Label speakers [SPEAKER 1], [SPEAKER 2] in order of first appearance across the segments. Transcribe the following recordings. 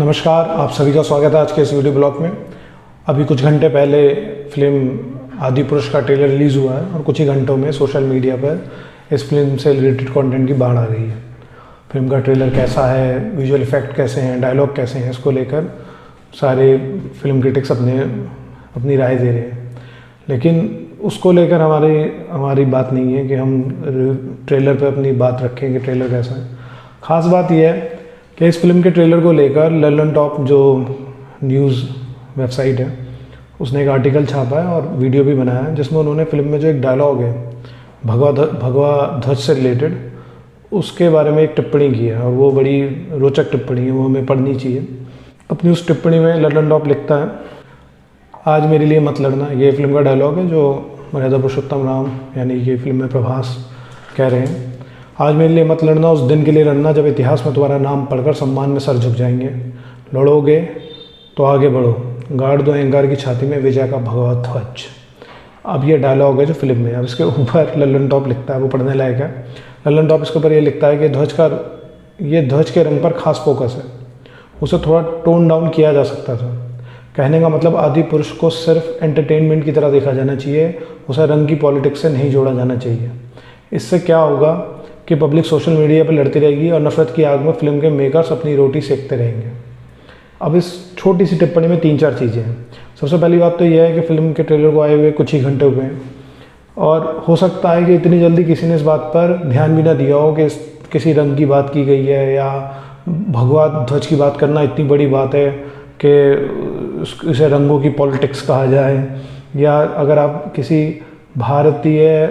[SPEAKER 1] नमस्कार, आप सभी का स्वागत है आज के इस वीडियो ब्लॉग में। अभी कुछ घंटे पहले फिल्म आदिपुरुष का ट्रेलर रिलीज़ हुआ है और कुछ ही घंटों में सोशल मीडिया पर इस फिल्म से रिलेटेड कंटेंट की बाढ़ आ रही है। फिल्म का ट्रेलर कैसा है, विजुअल इफेक्ट कैसे हैं, डायलॉग कैसे हैं, इसको लेकर सारे फिल्म क्रिटिक्स अपनी राय दे रहे हैं। लेकिन उसको लेकर हमारी बात नहीं है कि हम ट्रेलर पर अपनी बात रखें कि ट्रेलर कैसा है। ख़ास बात यह है कि इस फिल्म के ट्रेलर को लेकर लल्लन टॉप जो न्यूज़ वेबसाइट है उसने एक आर्टिकल छापा है और वीडियो भी बनाया है, जिसमें उन्होंने फिल्म में जो एक डायलॉग है भगवा ध्वज से रिलेटेड उसके बारे में एक टिप्पणी की है और वो बड़ी रोचक टिप्पणी है, वो हमें पढ़नी चाहिए। अपनी उस टिप्पणी में लल्लन टॉप लिखता है, आज मेरे लिए मत लड़ना। ये फिल्म का डायलॉग है जो मर्यादा पुरुषोत्तम राम यानी कि फिल्म में प्रभास कह रहे हैं। आज मेरे लिए मत लड़ना, उस दिन के लिए लड़ना जब इतिहास में तुम्हारा नाम पढ़कर सम्मान में सर झुक जाएंगे। लड़ोगे तो आगे बढ़ो, गाड़ दो अहंकार की छाती में विजय का भगवा ध्वज। अब ये डायलॉग है जो फिल्म में। अब इसके ऊपर लल्लन टॉप लिखता है, वो पढ़ने लायक है। लल्लन टॉप इसके ऊपर ये लिखता है कि ध्वज के रंग पर खास फोकस है, उसे थोड़ा टोन डाउन किया जा सकता था। कहने का मतलब आदि पुरुष को सिर्फ एंटरटेनमेंट की तरह देखा जाना चाहिए, उसे रंग की पॉलिटिक्स से नहीं जोड़ा जाना चाहिए। इससे क्या होगा कि पब्लिक सोशल मीडिया पर लड़ती रहेगी और नफरत की आग में फिल्म के मेकर्स अपनी रोटी सेकते रहेंगे। अब इस छोटी सी टिप्पणी में 3-4 चीज़ें हैं। सबसे पहली बात तो यह है कि फिल्म के ट्रेलर को आए हुए कुछ ही घंटे हुए हैं और हो सकता है कि इतनी जल्दी किसी ने इस बात पर ध्यान भी ना दिया हो कि किसी रंग की बात की गई है या भगवा ध्वज की बात करना इतनी बड़ी बात है कि इसे रंगों की पॉलिटिक्स कहा जाए। या अगर आप किसी भारतीय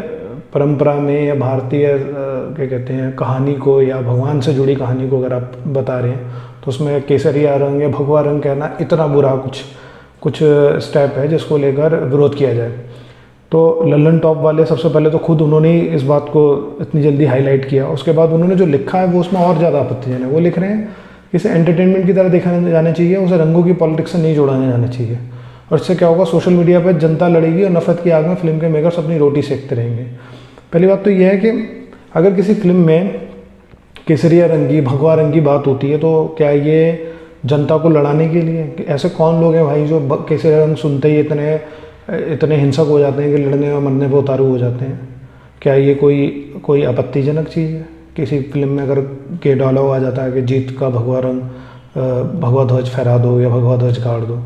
[SPEAKER 1] परंपरा में या भारतीय क्या कहते हैं कहानी को या भगवान से जुड़ी कहानी को अगर आप बता रहे हैं तो उसमें केसरिया रंग या भगवा रंग कहना इतना बुरा कुछ स्टेप है जिसको लेकर विरोध किया जाए। तो लल्लन टॉप वाले सबसे पहले तो खुद उन्होंने इस बात को इतनी जल्दी हाईलाइट किया, उसके बाद उन्होंने जो लिखा है वो उसमें और ज़्यादा आपत्तिजनक है। वो लिख रहे हैं कि इसे एंटरटेनमेंट की तरह देखा जाना चाहिए, उसे रंगों की पॉलिटिक्स से नहीं जोड़ा जाना चाहिए। और इससे क्या होगा, सोशल मीडिया पर जनता लड़ेगी और नफरत की आग में फिल्म के मेकर्स अपनी रोटी सेकते रहेंगे। पहली बात तो यह है कि अगर किसी फिल्म में केसरिया रंग की भगवा रंग की बात होती है तो क्या ये जनता को लड़ाने के लिए? ऐसे कौन लोग हैं भाई जो केसरिया रंग सुनते ही इतने हिंसक हो जाते हैं कि लड़ने और मरने पर उतारू हो जाते हैं? क्या ये कोई आपत्तिजनक चीज़ है? किसी फिल्म में अगर के डायलॉग आ जाता है कि जीत का भगवा ध्वज फहरा दो या भगवा ध्वज गाड़ दो।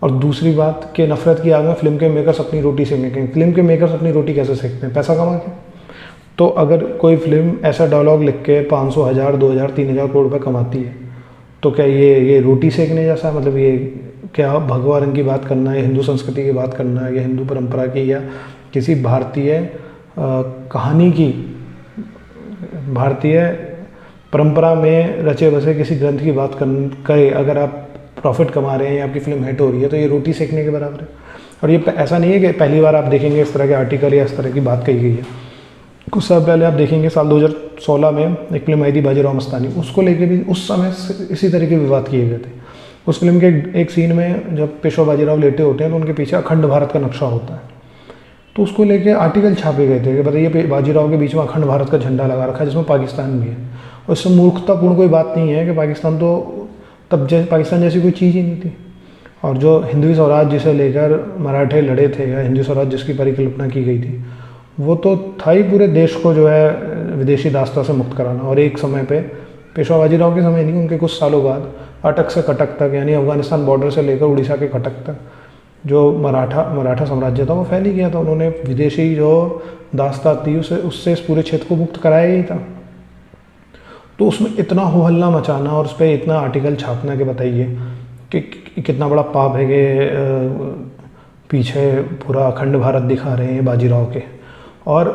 [SPEAKER 1] और दूसरी बात कि नफरत की आग में फिल्म के मेकर्स अपनी रोटी सेकेंगे। फिल्म के मेकर्स अपनी रोटी कैसे सेकते हैं? पैसा कमा के। तो अगर कोई फिल्म ऐसा डायलॉग लिख के 500, 1000, 2000, 3000 करोड़ रुपये कमाती है तो क्या ये रोटी सेकने जैसा है? मतलब ये क्या भगवा रंग की बात करना है, हिंदू संस्कृति की बात करना है या हिंदू परंपरा की या किसी भारतीय कहानी की, भारतीय परंपरा में रचे बसे किसी ग्रंथ की बात करे अगर आप प्रॉफिट कमा रहे हैं या आपकी फिल्म हिट हो रही है तो ये रोटी सेकने के बराबर है। और ये ऐसा नहीं है कि पहली बार आप देखेंगे इस तरह के आर्टिकल या इस तरह की बात कही गई है। कुछ साल पहले आप देखेंगे साल 2016 में एक फिल्म आई थी बाजीराव मस्तानी, उसको लेके भी उस समय इसी तरह के विवाद किए गए थे। उस फिल्म के एक सीन में जब पेशवा बाजीराव लेटे होते हैं तो उनके पीछे अखंड भारत का नक्शा होता है, तो उसको लेके आर्टिकल छापे गए थे कि बताइए बाजीराव के बीच में अखंड भारत का झंडा लगा रखा है जिसमें पाकिस्तान भी है। और इससे मूर्खतापूर्ण कोई बात नहीं है कि पाकिस्तान तो तब पाकिस्तान जैसी कोई चीज़ ही नहीं थी। और जो हिंदवी स्वराज जिसे लेकर मराठे लड़े थे या हिंदवी स्वराज जिसकी परिकल्पना की गई थी वो तो था ही पूरे देश को जो है विदेशी दास्ता से मुक्त कराना। और एक समय पे पेशवा बाजीराव के समय नहीं, उनके कुछ सालों बाद अटक से कटक तक यानी अफगानिस्तान बॉर्डर से लेकर उड़ीसा के कटक तक जो मराठा साम्राज्य था वो फैल ही गया था। उन्होंने विदेशी जो दास्ता थी उससे इस पूरे क्षेत्र को मुक्त कराया ही था। तो उसमें इतना हो हल्ला मचाना और उस पर इतना आर्टिकल छापना कि बताइए कि कितना बड़ा पाप है कि पीछे पूरा अखंड भारत दिखा रहे हैं बाजीराव के। और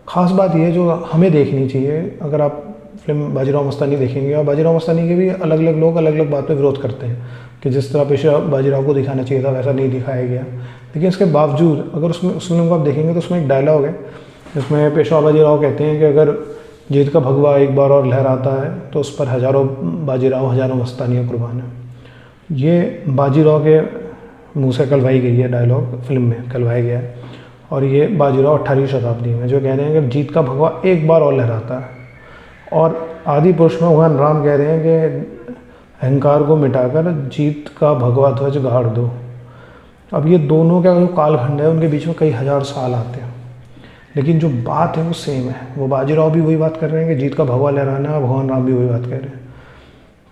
[SPEAKER 1] ख़ास बात ये जो हमें देखनी चाहिए, अगर आप फिल्म बाजीराव मस्तानी देखेंगे और बाजीराव मस्तानी के भी अलग अलग लोग अलग अलग बात पे विरोध करते हैं कि जिस तरह पेशवा बाजीराव को दिखाना चाहिए था वैसा नहीं दिखाया गया। लेकिन इसके बावजूद अगर उस फिल्म को आप देखेंगे तो उसमें एक डायलॉग है जिसमें पेशवा बाजीराव कहते हैं कि अगर जीत का भगवा एक बार और लहराता है तो उस पर हज़ारों बाजीराव, हज़ारों मस्तानियाँ कुर्बान हैं। ये बाजीराव के मुँह से कलवाई गई है, डायलॉग फिल्म में कलवाया गया है। और ये बाजीराव 18वीं शताब्दी में जो कह रहे हैं कि जीत का भगवा एक बार और लहराता है। और आदि पुरुष में भगवान राम कह रहे हैं कि अहंकार को मिटाकर जीत का भगवा ध्वज गाड़ दो। अब ये दोनों का जो कालखंड है उनके बीच में कई हजार साल आते हैं, लेकिन जो बात है वो सेम है। वो बाजीराव भी वही बात कर रहे हैं कि जीत का भगवा लहराना है, और भगवान राम भी वही बात कर रहे हैं।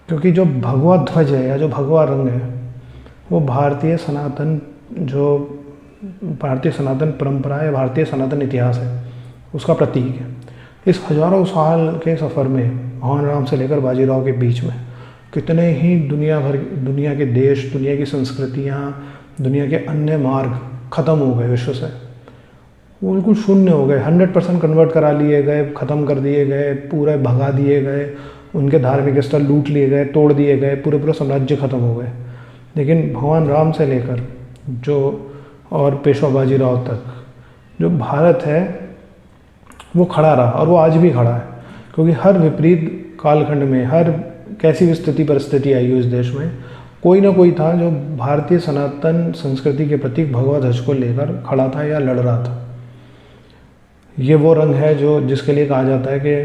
[SPEAKER 1] क्योंकि जो भगवा ध्वज है या जो भगवा रंग है वो भारतीय सनातन परंपरा है, भारतीय सनातन इतिहास है, उसका प्रतीक है। इस हजारों साल के सफ़र में भगवान राम से लेकर बाजीराव के बीच में कितने ही दुनिया के देश, दुनिया की संस्कृतियाँ, दुनिया के अन्य मार्ग ख़त्म हो गए विश्व से, वो बिल्कुल शून्य हो गए, 100% कन्वर्ट करा लिए गए, ख़त्म कर दिए गए, पूरे भगा दिए गए, उनके धार्मिक स्थल लूट लिए गए, तोड़ दिए गए, पूरे साम्राज्य ख़त्म हो गए। लेकिन भगवान राम से लेकर जो और पेशवा बाजीराव तक जो भारत है वो खड़ा रहा, और वो आज भी खड़ा है। क्योंकि हर विपरीत कालखंड में, हर कैसी भी स्थिति परिस्थिति आई हो इस देश में, कोई ना कोई था जो भारतीय सनातन संस्कृति के प्रतीक भगवा ध्वज को लेकर खड़ा था या लड़ रहा था। ये वो रंग है जो जिसके लिए कहा जाता है कि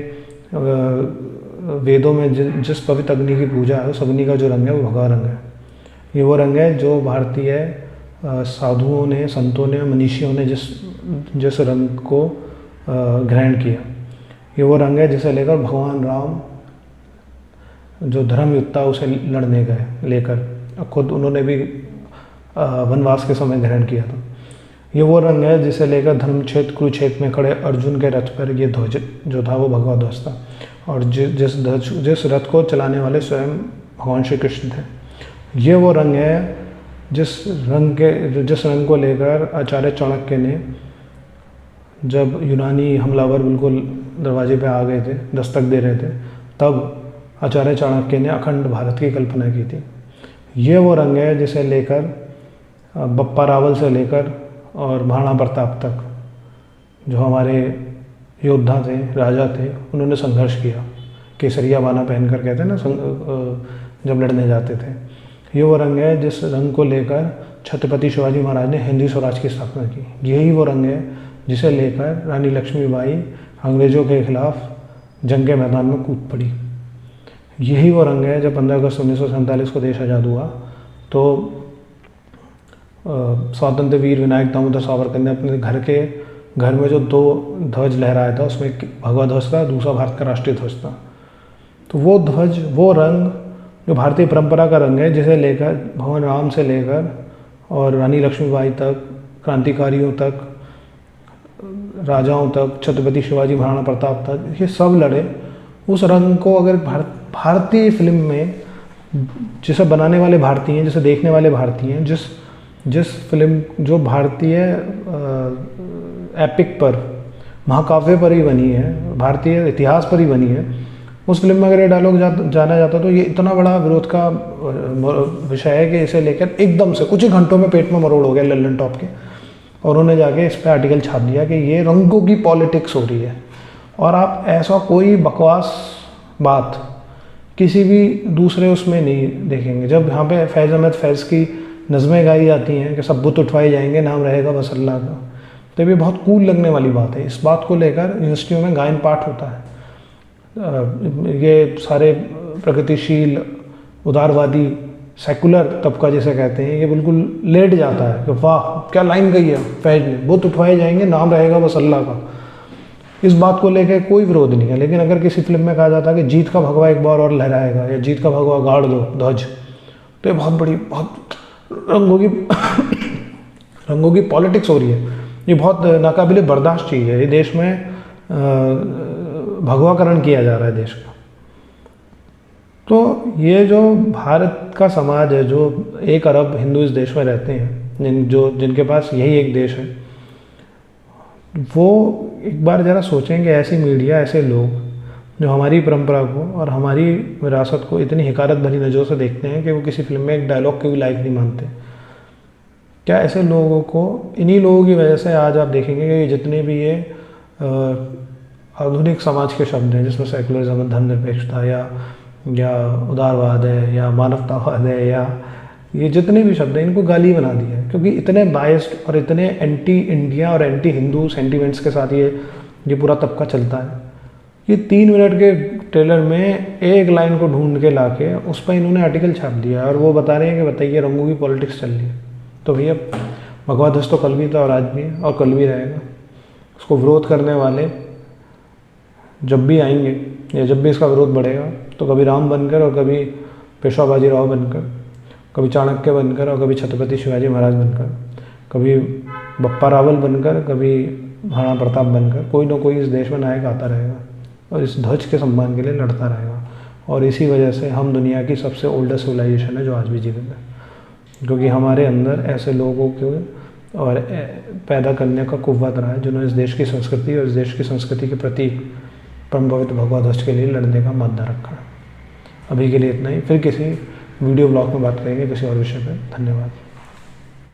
[SPEAKER 1] वेदों में जिस पवित्र अग्नि की पूजा है उस अग्नि का जो रंग है वो भगवा रंग है। ये वो रंग है जो भारतीय साधुओं ने, संतों ने, मनीषियों ने जिस रंग को ग्रहण किया। ये वो रंग है जिसे लेकर भगवान राम जो धर्म युद्ध था उसे लड़ने गए लेकर, खुद उन्होंने भी वनवास के समय ग्रहण किया था। ये वो रंग है जिसे लेकर धर्मक्षेत्र कुरुक्षेत्र में खड़े अर्जुन के रथ पर ये ध्वज जो था वो भगवा ध्वज था, और जिस रथ को चलाने वाले स्वयं भगवान श्री कृष्ण थे। ये वो रंग है जिस रंग को लेकर आचार्य चाणक्य ने, जब यूनानी हमलावर बिल्कुल दरवाजे पे आ गए थे, दस्तक दे रहे थे, तब आचार्य चाणक्य ने अखंड भारत की कल्पना की थी। ये वो रंग है जिसे लेकर बप्पा रावल से लेकर और महाराणा प्रताप तक जो हमारे योद्धा थे, राजा थे, उन्होंने संघर्ष किया। केसरिया बाना पहनकर कहते हैं ना, जब लड़ने जाते थे। ये वो रंग है जिस रंग को लेकर छत्रपति शिवाजी महाराज ने हिंदवी स्वराज की स्थापना की। यही वो रंग है जिसे लेकर रानी लक्ष्मीबाई अंग्रेज़ों के खिलाफ जंग के मैदान में कूद पड़ी। यही वो रंग है जब 15 अगस्त 1947 को देश आज़ाद हुआ तो स्वतंत्र वीर विनायक दामोदर सावरकर ने अपने घर में जो 2 ध्वज लहराया था उसमें भगवा ध्वज था, दूसरा भारत का राष्ट्रीय ध्वज था। तो वो ध्वज, वो रंग जो भारतीय परंपरा का रंग है, जिसे लेकर भगवान राम से लेकर और रानी लक्ष्मीबाई तक, क्रांतिकारियों तक, राजाओं तक, छत्रपति शिवाजी महाराणा प्रताप तक, ये सब लड़े। उस रंग को अगर भारतीय फिल्म में, जिसे बनाने वाले भारतीय हैं, जिसे देखने वाले भारतीय हैं, जिस फिल्म जो भारतीय एपिक पर, महाकाव्य पर ही बनी है, भारतीय इतिहास पर ही बनी है, उस फिल्म में अगर ये डायलॉग जाना जाता तो ये इतना बड़ा विरोध का विषय है कि इसे लेकर एकदम से कुछ ही घंटों में पेट में मरोड़ हो गया लल्लन टॉप के, और उन्होंने जाके इस पर आर्टिकल छाप दिया कि ये रंगों की पॉलिटिक्स हो रही है। और आप ऐसा कोई बकवास बात किसी भी दूसरे उसमें नहीं देखेंगे। जब यहाँ पे फैज़ अहमद फैज़ की नज़में गाई जाती हैं कि सब बुत उठवाए जाएंगे, नाम रहेगा बस अल्लाह का, तो ये बहुत कूल लगने वाली बात है। इस बात को लेकर यूनिवर्सिटियों में गायन पाठ होता है। ये सारे प्रगतिशील, उदारवादी, सेकुलर तबका जिसे कहते हैं, ये बिल्कुल लेट जाता है कि वाह क्या लाइन गई है फैज़ ने, बुत उठवाए जाएंगे, नाम रहेगा बस अल्लाह का। इस बात को लेकर कोई विरोध नहीं है। लेकिन अगर किसी फिल्म में कहा जाता है कि जीत का भगवा एक बार और लहराएगा या जीत का भगवा गाड़ दो ध्वज, तो ये बहुत रंगों की पॉलिटिक्स हो रही है। ये बहुत नाकाबिले बर्दाश्त चीज़ है। ये देश में भगवाकरण किया जा रहा है देश का। तो ये जो भारत का समाज है, जो 1 अरब हिंदू इस देश में रहते हैं, जिनके पास यही एक देश है, वो एक बार ज़रा सोचें कि ऐसी मीडिया, ऐसे लोग जो हमारी परंपरा को और हमारी विरासत को इतनी हिकारत भरी नज़रों से देखते हैं कि वो किसी फिल्म में एक डायलॉग के भी लायक नहीं मानते, क्या ऐसे लोगों को, इन्हीं लोगों की वजह से आज आप देखेंगे कि जितने भी ये आधुनिक समाज के शब्द हैं, जिसमें सेकुलरिज्म, धर्मनिरपेक्षता या उदारवाद है या मानवतावाद है, या ये जितने भी शब्द हैं, इनको गाली बना दी है। क्योंकि इतने बायस्ड और इतने एंटी इंडिया और एंटी हिंदू सेंटिमेंट्स के साथ ये पूरा तबका चलता है। ये 3 मिनट के ट्रेलर में एक लाइन को ढूंढ के लाके उस पर इन्होंने आर्टिकल छाप दिया और वो बता रहे हैं कि बताइए रंगों की पॉलिटिक्स चल रही है। तो भैया भगवा ध्वज तो कल भी था और आज भी है और कल भी रहेगा। उसको विरोध करने वाले जब भी आएंगे या जब भी इसका विरोध बढ़ेगा तो कभी राम बनकर और कभी पेशवा बाजीराव बनकर, कभी चाणक्य बनकर और कभी छत्रपति शिवाजी महाराज बनकर, कभी बप्पा रावल बनकर, कभी महाराणा प्रताप बनकर कोई ना कोई इस देश में नायक आता रहेगा और इस ध्वज के सम्मान के लिए लड़ता रहेगा। और इसी वजह से हम दुनिया की सबसे ओल्डेस्ट सिविलाइजेशन है जो आज भी जीवित है, क्योंकि हमारे अंदर ऐसे लोगों को और पैदा करने का कुव्वत रहा है जिन्होंने इस देश की संस्कृति और इस देश की संस्कृति के प्रति परम पवित्र भगवा ध्वज के लिए लड़ने का मादा रखा है। अभी के लिए इतना ही, फिर किसी वीडियो ब्लॉग में बात करेंगे किसी और विषय पर। धन्यवाद।